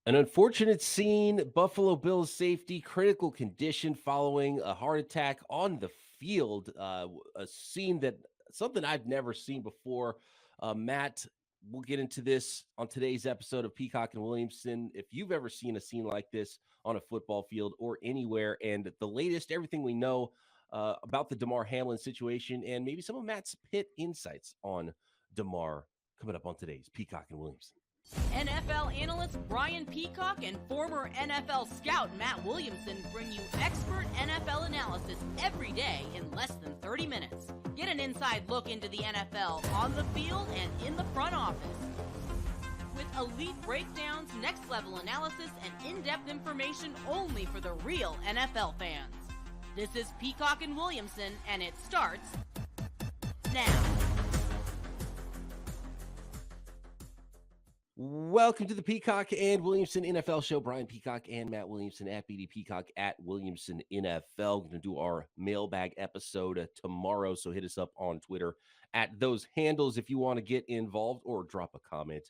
An unfortunate scene, Buffalo Bills safety, critical condition following a heart attack on the field. A scene that something I've never seen before. Matt, we'll get into this on today's episode of Peacock and Williamson. If you've ever seen a scene like this on a football field or anywhere, and the latest, everything we know about the Damar Hamlin situation, and maybe some of Matt's Pitt insights on Damar coming up on today's Peacock and Williamson. NFL analyst Brian Peacock and former NFL scout Matt Williamson bring you expert NFL analysis every day in less than 30 minutes. Get an inside look into the NFL on the field and in the front office. With elite breakdowns, next-level analysis, and in-depth information only for the real NFL fans. This is Peacock and Williamson, and it starts now. Welcome to the Peacock and Williamson NFL Show. Brian Peacock and Matt Williamson at BD Peacock at Williamson NFL. We're going to do our mailbag episode tomorrow, so hit us up on Twitter at those handles if you want to get involved or drop a comment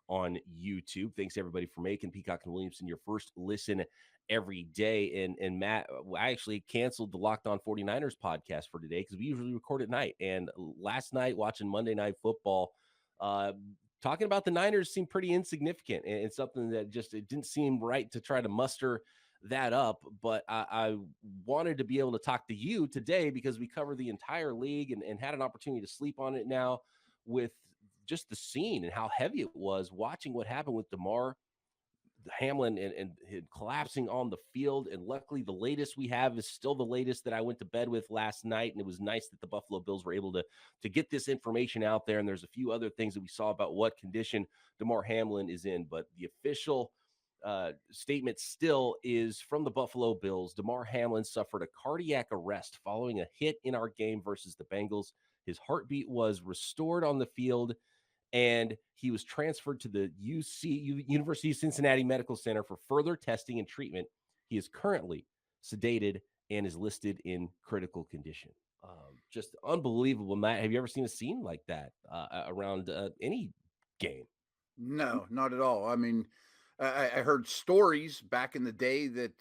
on YouTube. Thanks, everybody, for making Peacock and Williamson your first listen every day. And Matt, I actually canceled the Locked On 49ers podcast for today because we usually record at night. And last night, watching Monday Night Football, talking about the Niners seemed pretty insignificant, and it's something that just it didn't seem right to try to muster that up. But I wanted to be able to talk to you today because we cover the entire league and had an opportunity to sleep on it now with just the scene and how heavy it was watching what happened with Damar Hamlin and collapsing on the field. And luckily, the latest we have is still the latest that I went to bed with last night. And it was nice that the Buffalo Bills were able to get this information out there. And there's a few other things that we saw about what condition Damar Hamlin is in. But the official statement still is from the Buffalo Bills. Damar Hamlin suffered a cardiac arrest following a hit in our game versus the Bengals. His heartbeat was restored on the field, and he was transferred to the University of Cincinnati Medical Center for further testing and treatment. He is currently sedated and is listed in critical condition. Just unbelievable, Matt. Have you ever seen a scene like that around any game? No, not at all. I mean, I heard stories back in the day that,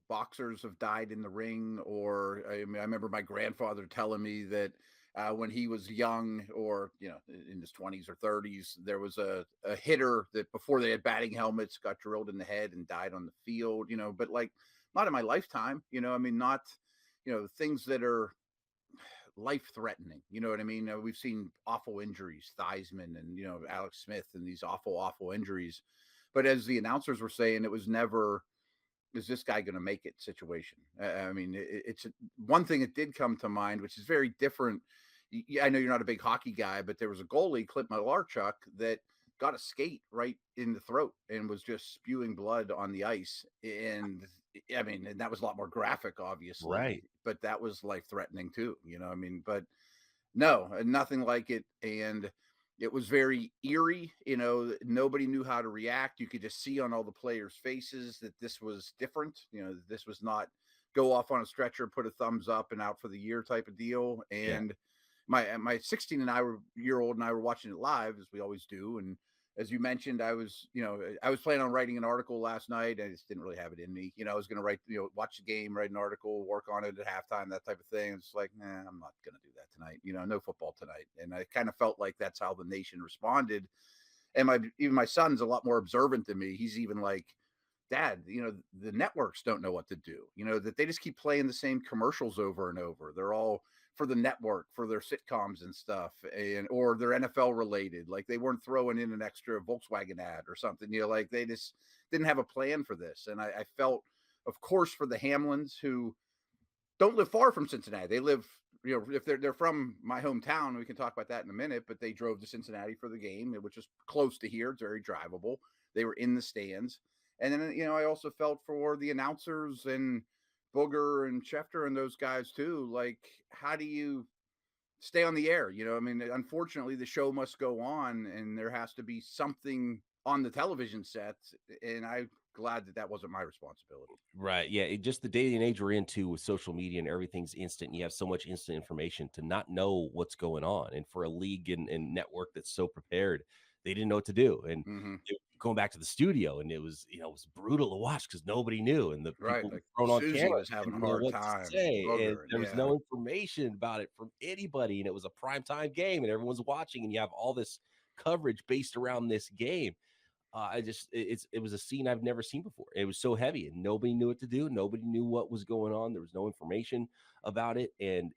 boxers have died in the ring, or I remember my grandfather telling me that when he was young, or in his 20s or 30s, there was a hitter that before they had batting helmets got drilled in the head and died on the field. But like not in my lifetime. Not things that are life threatening. You know what I mean? We've seen awful injuries, Theismann and Alex Smith, and these awful injuries. But as the announcers were saying, it was never, is this guy going to make it situation. It's one thing that did come to mind, which is very different. I know you're not a big hockey guy, but there was a goalie, Clint Malarchuk, that got a skate right in the throat and was just spewing blood on the ice. And and that was a lot more graphic, obviously. Right. But that was life threatening too, but no, nothing like it. And it was very eerie. Nobody knew how to react. You could just see on all the players' faces that this was different. This was not go off on a stretcher, put a thumbs up and out for the year type of deal. And my 16-year-old and I were watching it live, as we always do. And as you mentioned, I was planning on writing an article last night. I just didn't really have it in me. I was going to write, watch the game, write an article, work on it at halftime, that type of thing. It's like, I'm not going to do that tonight. No football tonight. And I kind of felt like that's how the nation responded. And even my son's a lot more observant than me. He's even like, Dad, the networks don't know what to do. That they just keep playing the same commercials over and over. They're all for the network, for their sitcoms and stuff, or they're NFL related. Like they weren't throwing in an extra Volkswagen ad or something. Like they just didn't have a plan for this. And I felt, of course, for the Hamlins, who don't live far from Cincinnati. They live, if they're from my hometown, we can talk about that in a minute, but they drove to Cincinnati for the game, which is close to here. It's very drivable. They were in the stands. And then, I also felt for the announcers and Booger and Schefter and those guys too. Like, how do you stay on the air? Unfortunately, the show must go on, and there has to be something on the television set. And I'm glad that wasn't my responsibility. Right. Yeah. Just the day and age we're into with social media and everything's instant. And you have so much instant information to not know what's going on. And for a league and network that's so prepared they didn't know what to do. And Mm-hmm. going back to the studio, and it was brutal to watch because nobody knew, and the Right. people Like thrown on Susie camera was having a didn't know hard what to time. say, and Booger. there was Yeah. no information about it from anybody, and it was a primetime game, and everyone's watching, and you have all this coverage based around this game. It was a scene I've never seen before. It was so heavy, and nobody knew what to do. Nobody knew what was going on. There was no information about it, and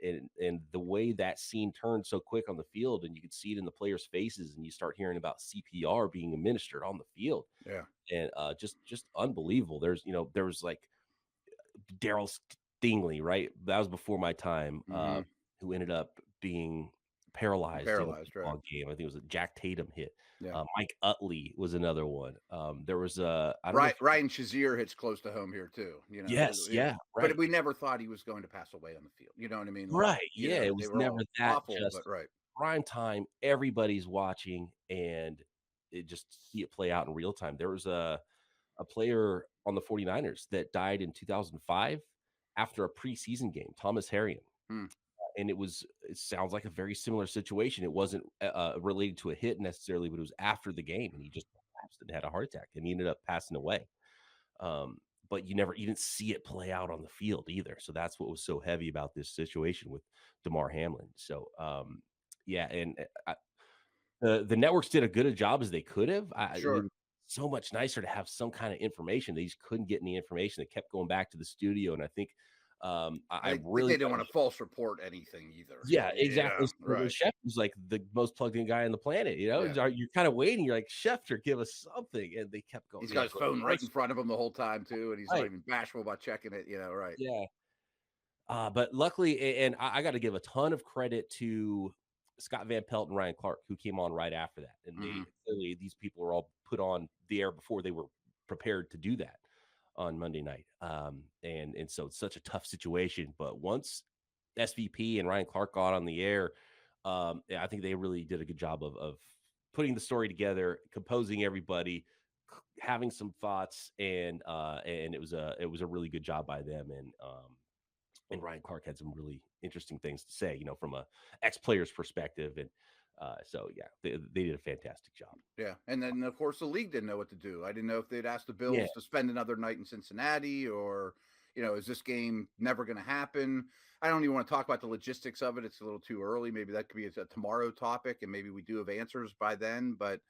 the way that scene turned so quick on the field, and you could see it in the players' faces, and you start hearing about CPR being administered on the field, Yeah. and just unbelievable. There was like Daryl Stingley, right? That was before my time. Mm-hmm. Who ended up being paralyzed in a Paralyzed. Right. football game. I think it was a Jack Tatum hit. Yeah. Mike Utley was another one. There was I don't know. Right. Ryan Shazier hits close to home here too. Yes, yeah, But right, we never thought he was going to pass away on the field. You know what I mean? Like, right. Yeah, it they was were never all that awful, just but right. prime time. Everybody's watching, and it just see it play out in real time. There was a player on the 49ers that died in 2005 after a preseason game, Thomas Harrion. Hmm. And it sounds like a very similar situation. It wasn't related to a hit necessarily, but it was after the game, and he just collapsed and had a heart attack, and he ended up passing away. But you didn't see it play out on the field either. So that's what was so heavy about this situation with Damar Hamlin. So yeah, and the networks did a good a job as they could have. It Sure. was so much nicer to have some kind of information. They just couldn't get any information. They kept going back to the studio, and I think I think really they didn't want to false report anything either. yeah, exactly. Yeah. So the Right. chef was like the most plugged in guy on the planet. Yeah. You're kind of waiting. You're like, Schefter, give us something, and they kept going. He's got his phone right in front of him the whole time too, and he's not Right. even bashful about checking it. Right. Yeah. But luckily, and I got to give a ton of credit to Scott Van Pelt and Ryan Clark, who came on right after that. And Mm-hmm. clearly these people were all put on the air before they were prepared to do that on Monday night. And so it's such a tough situation. But once SVP and Ryan Clark got on the air, I think they really did a good job of putting the story together, composing everybody, having some thoughts, and it was a really good job by them. And Ryan Clark had some really interesting things to say, from a ex-player's perspective. And so, yeah, they did a fantastic job. Yeah. And then, of course, the league didn't know what to do. I didn't know if they'd asked the Bills Yeah. to spend another night in Cincinnati or, is this game never going to happen? I don't even want to talk about the logistics of it. It's a little too early. Maybe that could be a tomorrow topic, and maybe we do have answers by then. But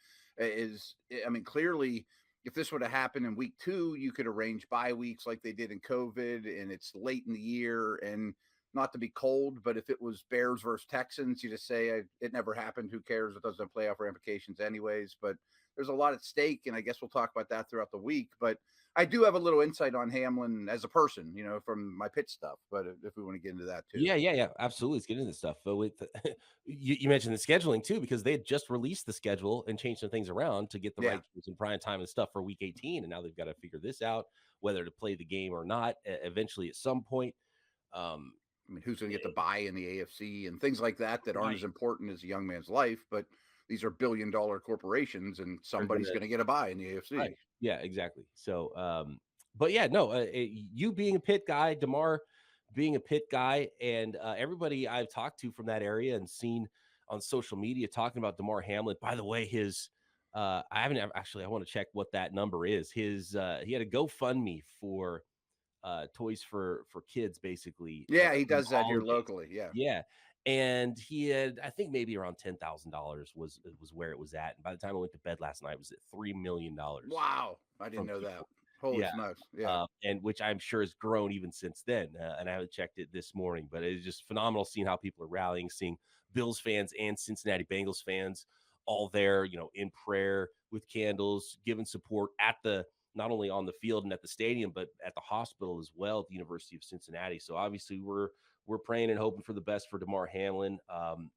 clearly, if this would have happened in week 2, you could arrange bye weeks like they did in COVID, and it's late in the year, and not to be cold, but if it was Bears versus Texans, you just say it never happened. Who cares? It doesn't have playoff ramifications anyways. But there's a lot at stake, and I guess we'll talk about that throughout the week. But I do have a little insight on Hamlin as a person, from my Pitt stuff. But if we want to get into that too. Yeah, absolutely. Let's get into this stuff. But with you mentioned the scheduling too, because they had just released the schedule and changed some things around to get the right games in prime time and stuff for week 18. And now they've got to figure this out, whether to play the game or not, eventually at some point. Who's going to get the bye in the AFC and things like that aren't as important as a young man's life, but these are billion-dollar corporations, and somebody's going to get a bye in the AFC. Right. Yeah, exactly. So, but yeah, no, you being a Pitt guy, Demar being a Pitt guy, and everybody I've talked to from that area and seen on social media talking about Demar Hamlin. By the way, I haven't actually. I want to check what that number is. He had a GoFundMe for toys for kids, basically. Yeah, he does that here locally. Yeah. And he had, I think, maybe around $10,000 was where it was at. And by the time I went to bed last night, it was at $3 million. Wow, I didn't know that. Holy smokes! Yeah, and which I'm sure has grown even since then. And I haven't checked it this morning, but it's just phenomenal seeing how people are rallying, seeing Bills fans and Cincinnati Bengals fans all there, in prayer with candles, giving support at not only on the field and at the stadium, but at the hospital as well at the University of Cincinnati. So obviously we're praying and hoping for the best for Damar Hamlin.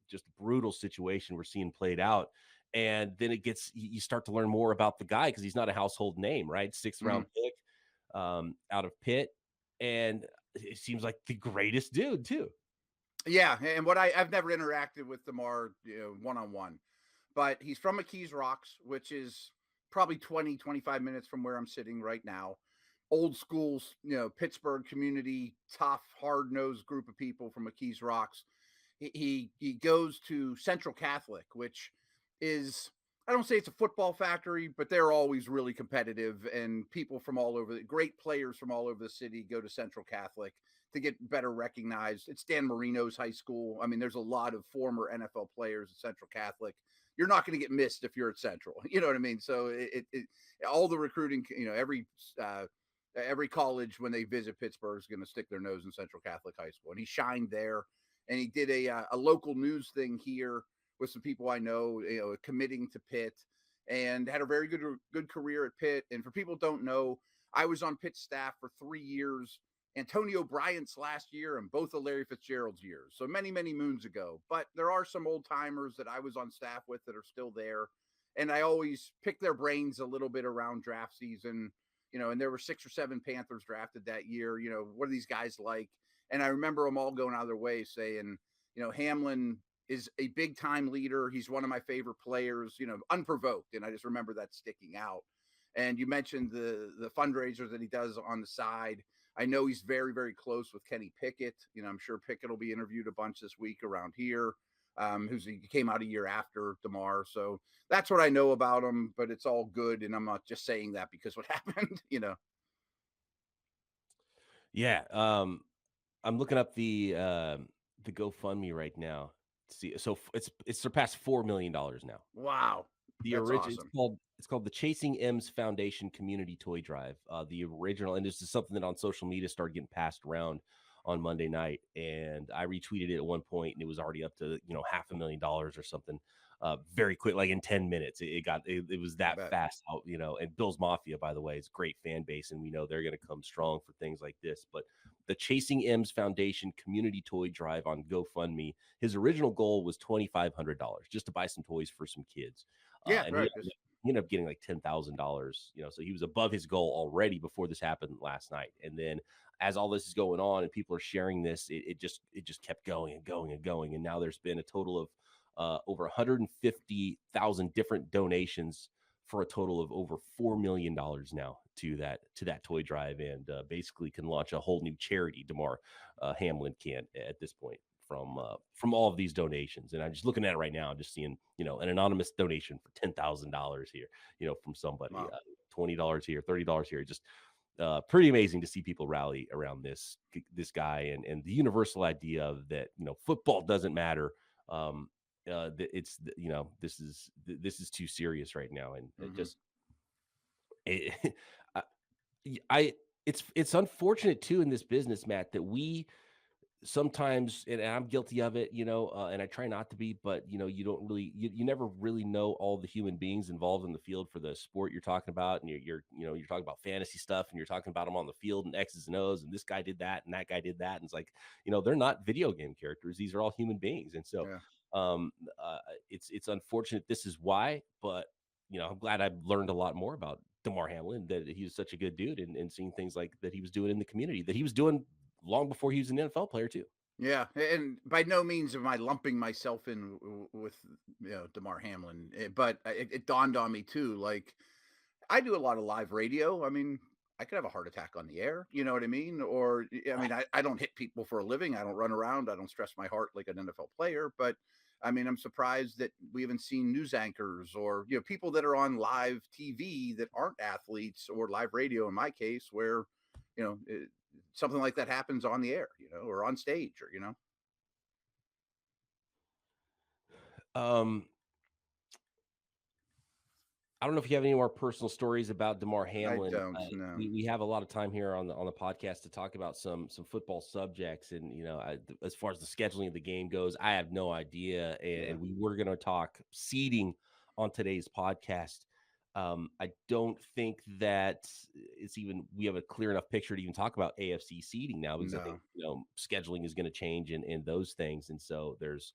Just a brutal situation we're seeing played out. And then you start to learn more about the guy because he's not a household name, right? 6th round pick out of Pitt. And it seems like the greatest dude too. Yeah. And what I've never interacted with Damar one-on-one, but he's from McKees Rocks, which is probably 20, 25 minutes from where I'm sitting right now. Old school, Pittsburgh community, tough, hard-nosed group of people from McKees Rocks. He goes to Central Catholic, which is I don't say it's a football factory, but they're always really competitive, and people from all over, great players from all over the city go to Central Catholic to get better recognized. It's Dan Marino's high school. I mean, there's a lot of former NFL players at Central Catholic. You're not going to get missed if you're at Central. You know what I mean? So all the recruiting, every college when they visit Pittsburgh is going to stick their nose in Central Catholic High School, and he shined there. And he did a local news thing here with some people I know, committing to Pitt, and had a very good career at Pitt. And for people who don't know, I was on Pitt staff for 3 years, Antonio Bryant's last year, and both of Larry Fitzgerald's years. So many, many moons ago. But there are some old timers that I was on staff with that are still there. And I always pick their brains a little bit around draft season, and there were 6 or 7 Panthers drafted that year. What are these guys like? And I remember them all going out of their way saying, Hamlin is a big time leader. He's one of my favorite players, unprovoked. And I just remember that sticking out. And you mentioned the fundraisers that he does on the side. I know he's very, very close with Kenny Pickett. I'm sure Pickett will be interviewed a bunch this week around here. He came out a year after Damar. So that's what I know about him, but it's all good. And I'm not just saying that because what happened, Yeah. I'm looking up the GoFundMe right now. See, so it's surpassed $4 million now. Wow. The That's original awesome. it's called the Chasing M's Foundation Community Toy Drive. The original, and this is something that on social media started getting passed around on Monday night, and I retweeted it at one point, and it was already up to $500,000 or something. Very quick, like in 10 minutes, it was that fast out. And Bill's Mafia, by the way, is a great fan base, and we know they're going to come strong for things like this. But the Chasing M's Foundation Community Toy Drive on GoFundMe, his original goal was $2,500 just to buy some toys for some kids. And right. he ended up getting like $10,000. So he was above his goal already before this happened last night. And then as all this is going on and people are sharing this, it just kept going and going and going. And now there's been a total of over 150,000 different donations for a total of over $4 million now to that toy drive, and basically can launch a whole new charity. Demar Hamlin can at this point from all of these donations. And I'm just looking at it right now, just seeing an anonymous donation for $10,000 here, from somebody. Wow. $20 here, $30 here. Just pretty amazing to see people rally around this guy and the universal idea of that football doesn't matter. This is too serious right now, and it's unfortunate too in this business, Matt, that we sometimes, and I'm guilty of it, and I try not to be, but you don't really, you never really know all the human beings involved in the field for the sport you're talking about, and you're talking about fantasy stuff, and you're talking about them on the field and X's and O's, and this guy did that and that guy did that, and it's like they're not video game characters; these are all human beings, and so it's unfortunate. This is why, but I'm glad I've learned a lot more about Damar Hamlin, that he was such a good dude, and seeing things like that he was doing in the community, that he was doing long before he was an NFL player too. Yeah, and by no means am I lumping myself in with Damar Hamlin, but it dawned on me too. Like, I do a lot of live radio. I mean, I could have a heart attack on the air. You know what I mean? Or I mean, I don't hit people for a living. I don't run around. I don't stress my heart like an NFL player. But I mean, I'm surprised that we haven't seen news anchors or people that are on live TV that aren't athletes, or live radio in my case, where something like that happens on the air, or on stage, or I don't know if you have any more personal stories about Damar Hamlin. I don't know. We have a lot of time here on the podcast to talk about some football subjects, and as far as the scheduling of the game goes, I have no idea. And we were going to talk seeding on today's podcast. I don't think that we have a clear enough picture to even talk about AFC seeding now, because I think scheduling is going to change and those things, and so there's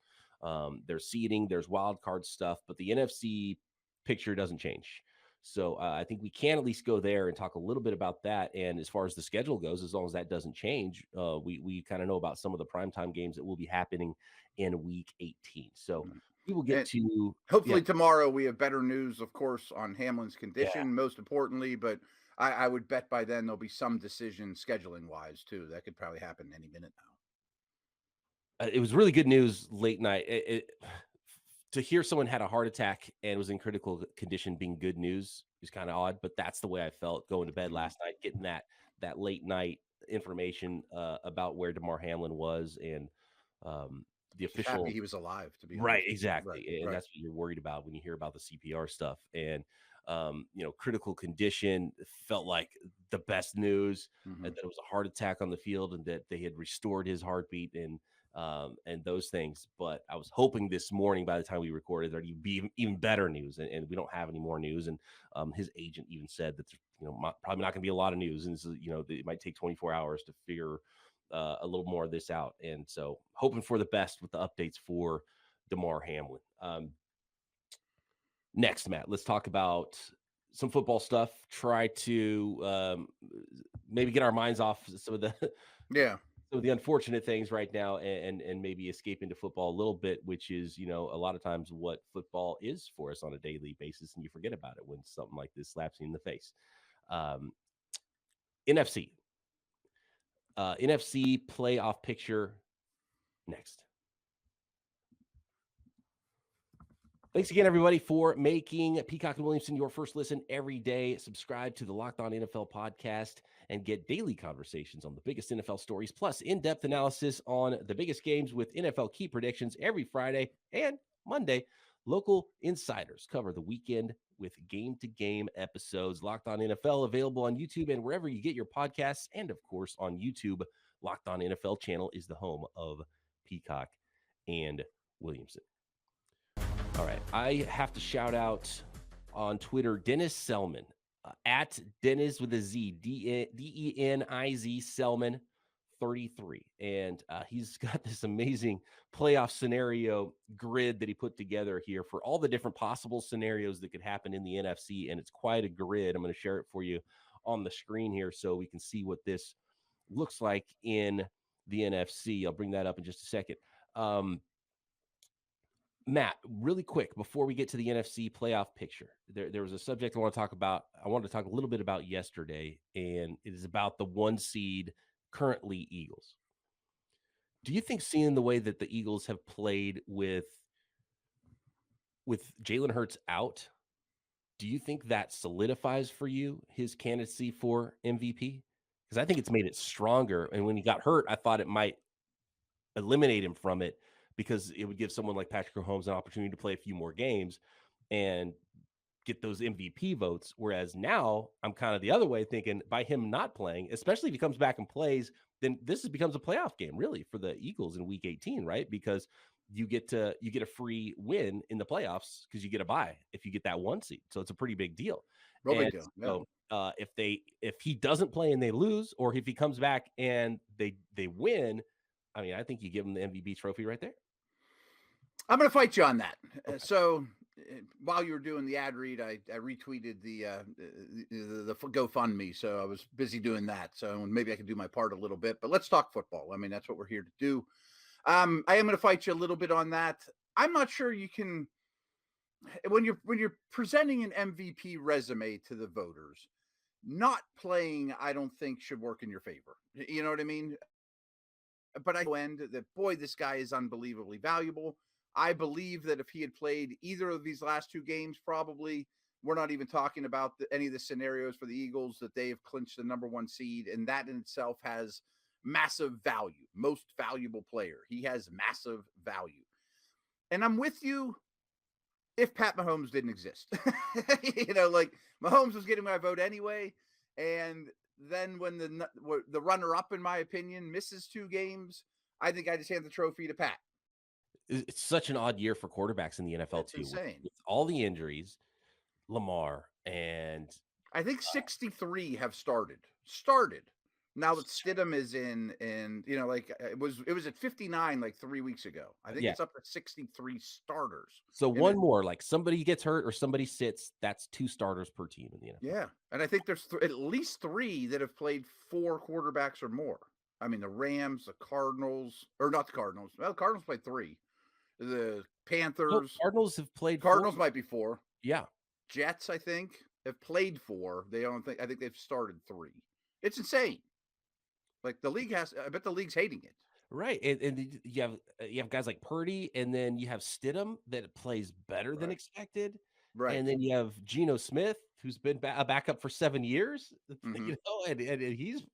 seeding, there's wild card stuff, but the NFC picture doesn't change. So I think we can at least go there and talk a little bit about that. And as far as the schedule goes, as long as that doesn't change, we kind of know about some of the primetime games that will be happening in week 18. So we will get to hopefully tomorrow we have better news, of course, on Hamlin's condition, most importantly, but I would bet by then there'll be some decision scheduling wise too. That could probably happen any minute now. It was really good news late night. to hear someone had a heart attack and was in critical condition being good news is kind of odd, but that's the way I felt going to bed last night, getting that late night information about where Damar Hamlin was and the Just happy official. he was alive, to be Right, honest. exactly. And Right. that's what you're worried about when you hear about the CPR stuff. And critical condition felt like the best news, Mm-hmm. and that it was a heart attack on the field and that they had restored his heartbeat and those things. But I was hoping this morning by the time we recorded there'd be even better news, and we don't have any more news. And his agent even said that probably not going to be a lot of news, and so, it might take 24 hours to figure a little more of this out. And so hoping for the best with the updates for Damar Hamlin. Next, Matt, let's talk about some football stuff. Try to maybe get our minds off some of the some of the unfortunate things right now, and maybe escape into football a little bit, which is a lot of times what football is for us on a daily basis, and you forget about it when something like this slaps you in the face. NFC playoff picture next. Thanks again, everybody, for making Peacock and Williamson your first listen every day. Subscribe to the Locked On NFL podcast and get daily conversations on the biggest NFL stories, plus in-depth analysis on the biggest games with NFL key predictions every Friday and Monday. Local insiders cover the weekend with game-to-game episodes. Locked On NFL available on YouTube and wherever you get your podcasts. And, of course, on YouTube, Locked On NFL channel is the home of Peacock and Williamson. All right, I have to shout out on Twitter, Dennis Selman, at Dennis with a Z, Deniz Selman 33. And he's got this amazing playoff scenario grid that he put together here for all the different possible scenarios that could happen in the NFC. And it's quite a grid. I'm going to share it for you on the screen here so we can see what this looks like in the NFC. I'll bring that up in just a second. Matt, really quick, before we get to the NFC playoff picture, there was a subject I want to talk about. I wanted to talk a little bit about yesterday, and it is about the 1 seed, currently Eagles. Do you think, seeing the way that the Eagles have played with Jalen Hurts out, do you think that solidifies for you his candidacy for MVP? Because I think it's made it stronger. And when he got hurt, I thought it might eliminate him from it, because it would give someone like Patrick Mahomes an opportunity to play a few more games and get those MVP votes. Whereas now I'm kind of the other way, thinking by him not playing, especially if he comes back and plays, then this becomes a playoff game really for the Eagles in week 18, right? Because you get a free win in the playoffs because you get a bye if you get that 1 seed. So it's a pretty big deal. Real big deal. Yeah. So if he doesn't play and they lose, or if he comes back and they win, I mean, I think you give him the MVP trophy right there. I'm going to fight you on that. Okay. So while you were doing the ad read, I retweeted the GoFundMe. So I was busy doing that. So maybe I can do my part a little bit, but let's talk football. I mean, that's what we're here to do. I am going to fight you a little bit on that. I'm not sure you can, when you're presenting an MVP resume to the voters, not playing, I don't think should work in your favor. You know what I mean? But I end that, boy, this guy is unbelievably valuable. I believe that if he had played either of these last 2 games, probably we're not even talking about any of the scenarios for the Eagles, that they have clinched the number 1 seed. And that in itself has massive value. Most valuable player. He has massive value. And I'm with you if Pat Mahomes didn't exist. Like Mahomes was getting my vote anyway. And then when the runner-up, in my opinion, misses 2 games, I think I just hand the trophy to Pat. It's such an odd year for quarterbacks in the NFL. That's too. Insane. With all the injuries, Lamar, and I think 63 have started. Now that Stidham is in, and it was at 59 like 3 weeks ago. I think it's up to 63 starters. So one more, like somebody gets hurt or somebody sits, that's 2 starters per team in the NFL. Yeah, and I think there's at least 3 that have played 4 quarterbacks or more. I mean, the Rams, the Cardinals, or not the Cardinals. Well, the Cardinals played 3. The Panthers. No, Cardinals have played 4. Cardinals might be 4. Yeah. Jets, I think, have played 4. I think they've started 3. It's insane. Like the league I bet the league's hating it. Right, and you have guys like Purdy, and then you have Stidham that plays better than Right. expected, Right. and then you have Geno Smith, who's been a backup for 7 years, Hmm. and he's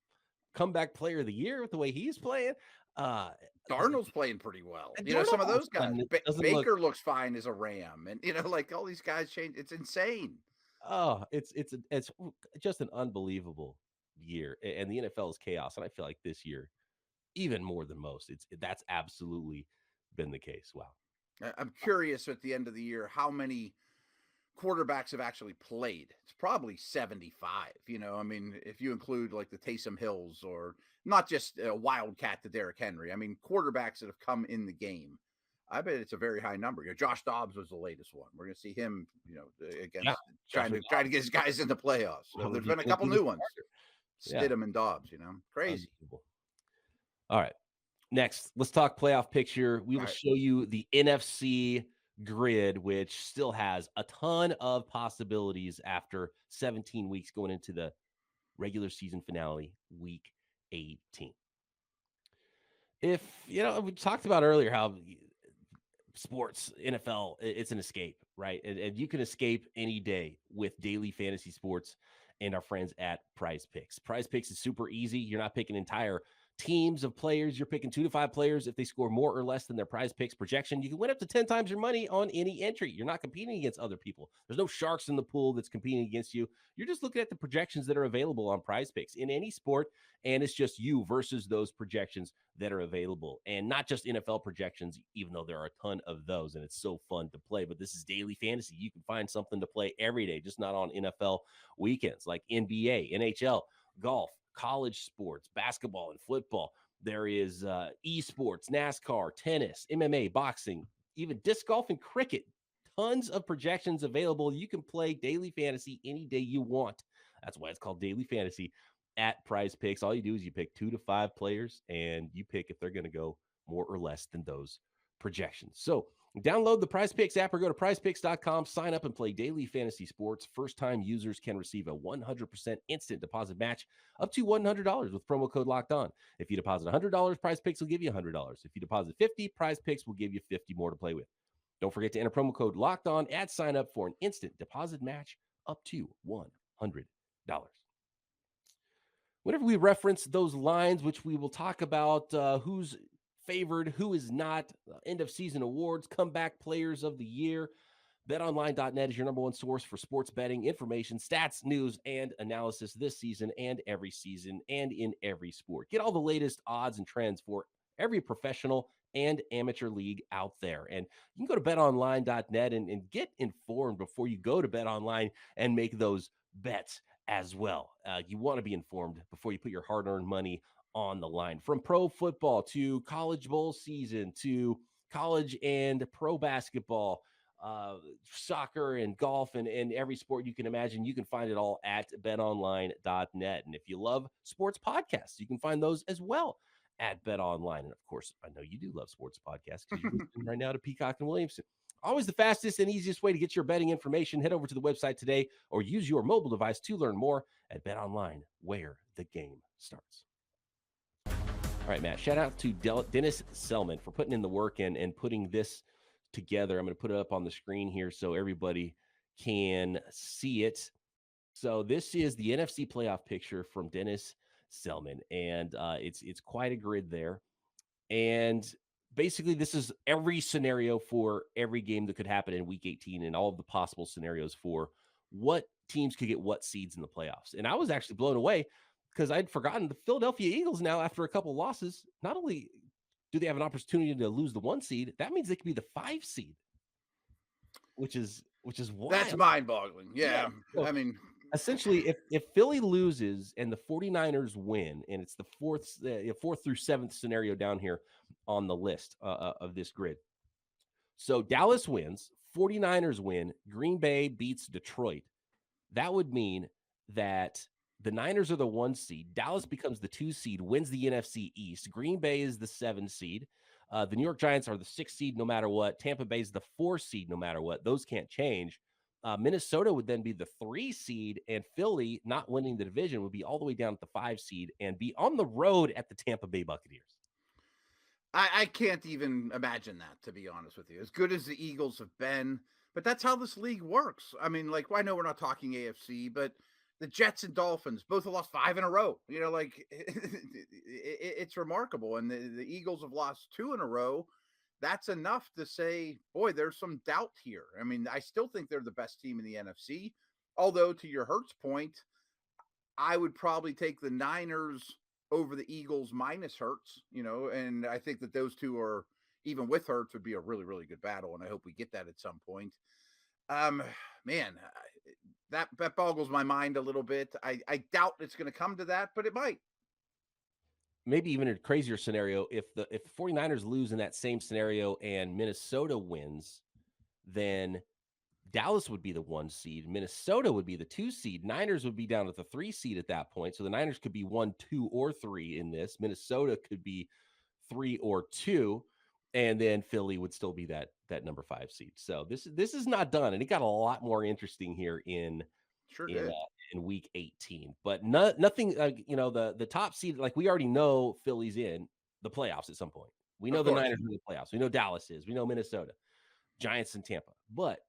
comeback player of the year with the way he's playing. Uh, Darnold's playing pretty well. and You know, Darnold some of all of those a guys. sudden it doesn't look. Baker looks fine as a Ram, and like all these guys change. It's insane. Oh, it's just an unbelievable year, and the NFL is chaos, and I feel like this year even more than most. That's absolutely been the case. Wow. I'm curious at the end of the year how many quarterbacks have actually played. It's probably 75. I mean, if you include like the Taysom Hills or not just a wildcat to Derrick Henry, I mean, quarterbacks that have come in the game. I bet it's a very high number. Josh Dobbs was the latest one. We're going to see him, Yeah, against trying Joshua to get his guys in the playoffs. So Dobbs, there's he's been a gonna couple be the new ones. starter. Yeah, Stidham and Dobbs, crazy. unbelievable. All right. Next, let's talk playoff picture. We All will right. show you the NFC grid, which still has a ton of possibilities after 17 weeks going into the regular season finale, week 18. If, we talked about earlier how sports, NFL, it's an escape, right? And you can escape any day with daily fantasy sports and our friends at PrizePicks. PrizePicks is super easy. You're not picking entire teams of players. You're picking 2 to 5 players. If they score more or less than their PrizePicks projection, you can win up to 10 times your money on any entry. You're not competing against other people. There's no sharks in the pool that's competing against you. You're just looking at the projections that are available on PrizePicks in any sport, and it's just you versus those projections that are available, and not just NFL projections, even though there are a ton of those, and it's so fun to play. But this is daily fantasy. You can find something to play every day, just not on NFL weekends, like NBA, NHL, golf, college sports, basketball, and football. There is esports, NASCAR, tennis, MMA, boxing, even disc golf and cricket. Tons of projections available. You can play daily fantasy any day you want. That's why it's called daily fantasy at PrizePicks. All you do is you pick 2 to 5 players, and you pick if they're going to go more or less than those projections. So download the PrizePicks app or go to prizepicks.com, sign up and play daily fantasy sports. First-time users can receive a 100% instant deposit match up to $100 with promo code Locked On. If you deposit $100, PrizePicks will give you $100. If you deposit $50, PrizePicks will give you $50 more to play with. Don't forget to enter promo code Locked On at sign up for an instant deposit match up to $100. Whenever we reference those lines, which we will talk about who's favored, who is not, end of season awards, comeback players of the year, betonline.net is your number one source for sports betting information, stats, news, and analysis this season and every season and in every sport. Get all the latest odds and trends for every professional and amateur league out there. And you can go to betonline.net and get informed before you go to betonline and make those bets as well. You want to be informed before you put your hard-earned money on the line. From pro football to college bowl season to college and pro basketball, soccer and golf and every sport you can imagine, you can find it all at betonline.net. And if you love sports podcasts, you can find those as well at BetOnline. And of course, I know you do love sports podcasts because you're listening right now to Peacock and Williamson. Always the fastest and easiest way to get your betting information. Head over to the website today or use your mobile device to learn more at BetOnline, where the game starts. All right, Matt, shout out to Dennis Selman for putting in the work and putting this together. I'm going to put it up on the screen here so everybody can see it. So this is the NFC playoff picture from Dennis Selman, and it's quite a grid there. And basically, this is every scenario for every game that could happen in Week 18 and all of the possible scenarios for what teams could get what seeds in the playoffs. And I was actually blown away because I'd forgotten the Philadelphia Eagles now, after a couple losses, not only do they have an opportunity to lose the 1 seed, that means they could be the 5 seed, which is wild. That's mind-boggling. Yeah. So, I mean, essentially, if Philly loses and the 49ers win, and it's the fourth through 7th scenario down here on the list of this grid. So Dallas wins, 49ers win, Green Bay beats Detroit. That would mean that the Niners are the 1 seed, Dallas becomes the 2 seed, wins the NFC East, Green Bay is the 7 seed, the New York Giants are the 6 seed no matter what, Tampa Bay is the 4 seed no matter what. Those can't change. Minnesota would then be the 3 seed, and Philly, not winning the division, would be all the way down at the 5 seed and be on the road at the Tampa Bay Buccaneers. I can't even imagine that, to be honest with you. As good as the Eagles have been, but that's how this league works. I mean, like, I know we're not talking AFC, but the Jets and Dolphins both have lost 5 in a row. You know, like it's remarkable. And the Eagles have lost 2 in a row. That's enough to say, boy, there's some doubt here. I mean, I still think they're the best team in the NFC. Although, to your Hurts point, I would probably take the Niners over the Eagles minus Hurts, you know, and I think that those two are, even with Hurts, would be a really, really good battle. And I hope we get that at some point. Um, man, that boggles my mind a little bit. I doubt it's going to come to that, but it might. Maybe even a crazier scenario, if the 49ers lose in that same scenario and Minnesota wins, then Dallas would be the 1 seed. Minnesota would be the 2 seed. Niners would be down at the 3 seed at that point. So the Niners could be 1, 2, or 3 in this. Minnesota could be 3 or 2. And then Philly would still be that number 5 seed. So this is not done. And it got a lot more interesting here in Sure did. in week 18. But nothing, the top seed, like we already know Philly's in the playoffs at some point. We know Of the course. Niners are in the playoffs. We know Dallas is. We know Minnesota, Giants, and Tampa. But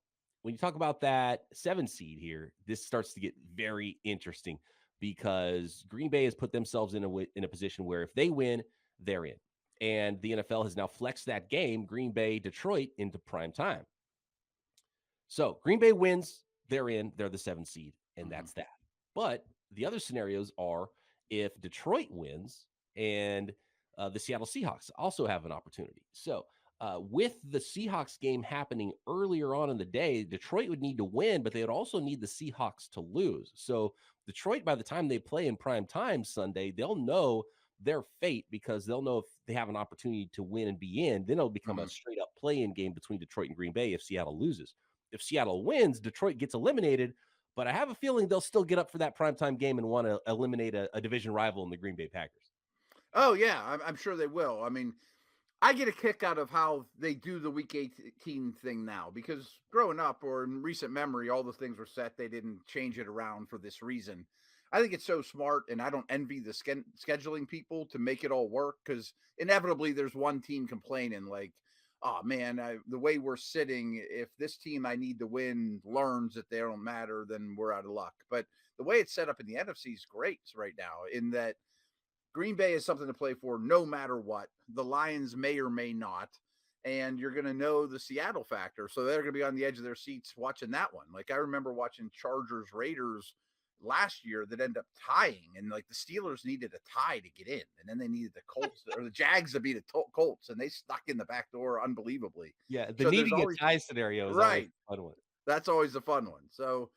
when you talk about that 7 seed here, this starts to get very interesting because Green Bay has put themselves in a position where if they win, they're in. And the NFL has now flexed that game, Green Bay, Detroit, into prime time. So Green Bay wins, they're in, they're the 7 seed, and that's that. But the other scenarios are if Detroit wins and the Seattle Seahawks also have an opportunity. So with the Seahawks game happening earlier on in the day, Detroit would need to win, but they would also need the Seahawks to lose. So Detroit, by the time they play in prime time Sunday, they'll know their fate because they'll know if they have an opportunity to win and be in. Then it'll become a straight up play-in game between Detroit and Green Bay if Seattle loses. If Seattle wins, Detroit gets eliminated, but I have a feeling they'll still get up for that primetime game and want to eliminate a division rival in the Green Bay Packers. Oh, yeah, I'm sure they will. I mean, I get a kick out of how they do the week 18 thing now because growing up or in recent memory, all the things were set. They didn't change it around for this reason. I think it's so smart, and I don't envy the scheduling people to make it all work because inevitably there's one team complaining like, oh, man, the way we're sitting, if this team I need to win learns that they don't matter, then we're out of luck. But the way it's set up in the NFC is great right now in that Green Bay is something to play for no matter what. The Lions may or may not. And you're going to know the Seattle factor. So they're going to be on the edge of their seats watching that one. Like I remember watching Chargers Raiders last year that ended up tying. And like the Steelers needed a tie to get in. And then they needed the Colts or the Jags to beat the Colts. And they stuck in the back door unbelievably. Yeah, the So needing a tie scenario is right. Always a fun one. That's always a fun one. So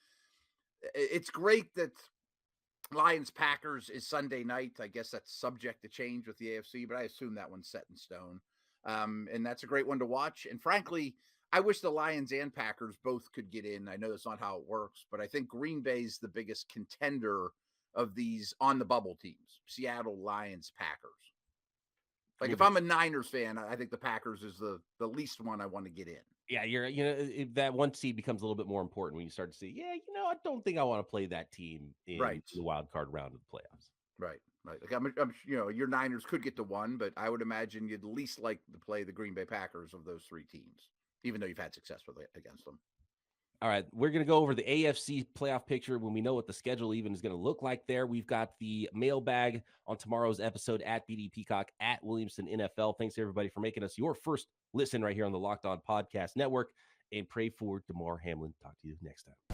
it's great that Lions Packers is Sunday night. I guess that's subject to change with the AFC, but I assume that one's set in stone. And that's a great one to watch. And frankly, I wish the Lions and Packers both could get in. I know that's not how it works, but I think Green Bay's the biggest contender of these on the bubble teams. Seattle, Lions, Packers. Like if I'm a Niners fan, I think the Packers is the least one I want to get in. Yeah, that 1 seed becomes a little bit more important when you start to see, I don't think I want to play that team in the wild card round of the playoffs. Right. Like I'm your Niners could get to 1, but I would imagine you'd least like to play the Green Bay Packers of those 3 teams, even though you've had success against them. All right, we're going to go over the AFC playoff picture when we know what the schedule even is going to look like there. We've got the mailbag on tomorrow's episode at BD Peacock, at Williamson NFL. Thanks, everybody, for making us your first listen right here on the Locked On Podcast Network. And pray for Demar Hamlin. Talk to you next time.